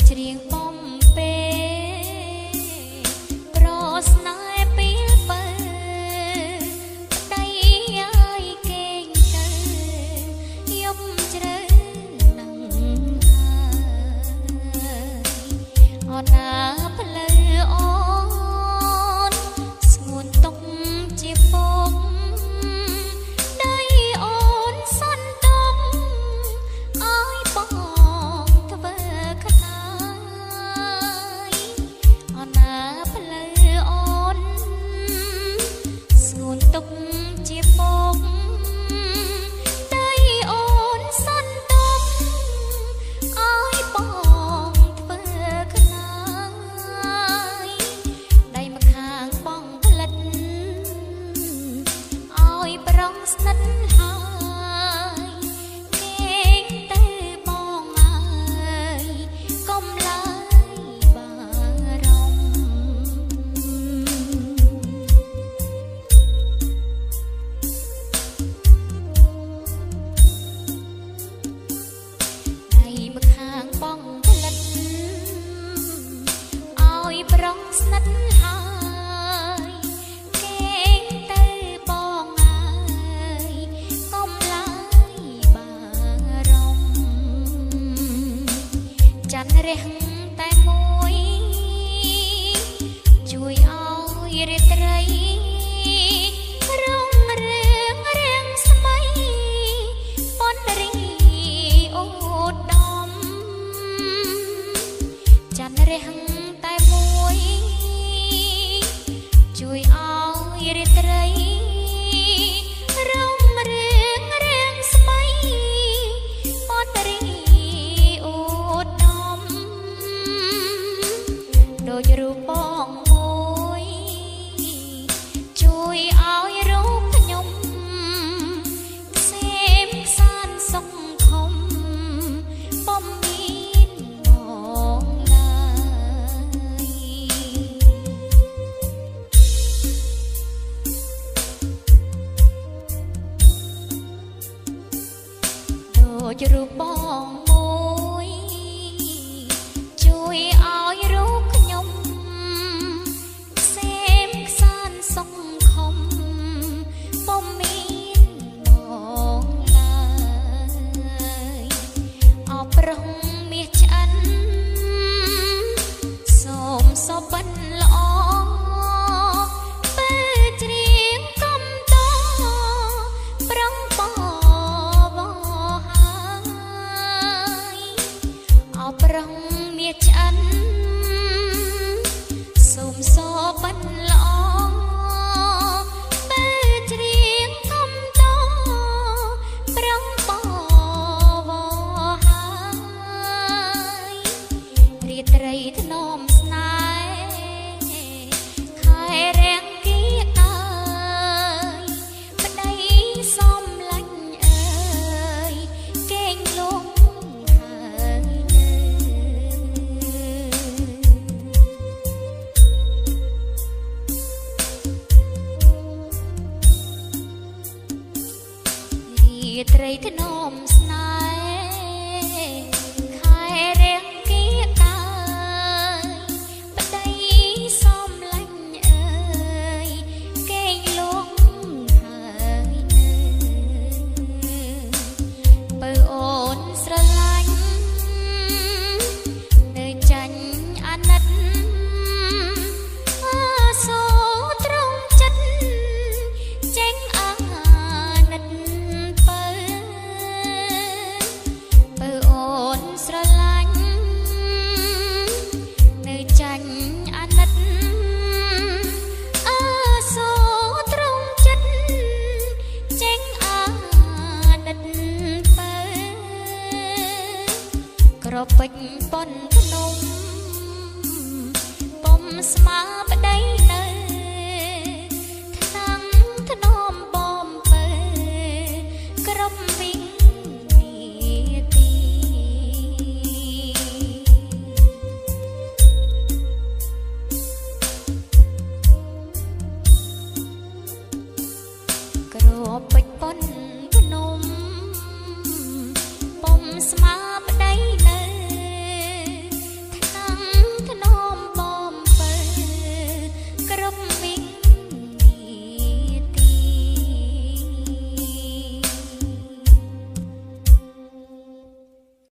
ច្រៀងបំពេប្រស្នេហ៍ពីលពើប្តីហើយកេងទៅយប់ជ្រៅនឹងហើយអូនណាផ្លូវអូនស្ងួនទុកជាពុកដៃអូនសន្ទុកឲ្យបងធ្វើខ្នាយអូនណាផ្លូវអូនស្ងួនទុកជាពុកដៃអូនសន្ទុកឲ្យបងធ្វើខ្នាយដៃម្ខាងបងផ្លិតឲ្យប្រងស្និទ្ធហើយគេងទៅបងអើយកុំឡើយបារម្ភដៃម្ខាងបងផ្លិតឲ្យប្រងស្និទ្ធហើយគេងទៅបងអើយកុំឡើយបារម្ភច័ន្ទរះតែមួយជួយឲ្យរាត្រីរុងរឿងរៀងស្មៃពនរីអូដំច័ន្ទរះតែមួយជួយឲ្យរាត្រីរុងរឿងរៀងស្មៃពនរីអូដំដូចរូបបងមួយជួយឲ្យរូបខ្ញុំក្សេមក្សានសុខខំបំមានមកឡើយដូចរូបបងមួយជួយឲ្យរូបខ្ញុំក្សេមក្សានសុខខំបំមានមកឡើយអបរងមាសឆ្អិនសូមសុបិនល្អពេលច្រៀងកំតប្រងបបហើយអបរងមាសឆ្អិនសូមសុបិនល្អពេលច្រៀងកំតប្រងបបហើយរាត្រីធ្នមស្នេហ៍ខែរាំងគៀកអើយប្តីសំឡាញ់អើយគេងលងហើយនៅរាត្រីធ្នមស្នេហ៍ខែរាំងគៀកអើយប្តីសំឡាញ់អើយគេងលងហើយនៅបើអូនស្រឡាញ់នៅចាញ់អាណិតសូត្រង់ចិត្តចេញអាណិតបើអូនស្រឡាញ់នៅចាញ់អាណិតសូត្រង់ចិត្តចេញអាណិតបើក្រពេចប៉ុនភ្នំបំស្មាប្តី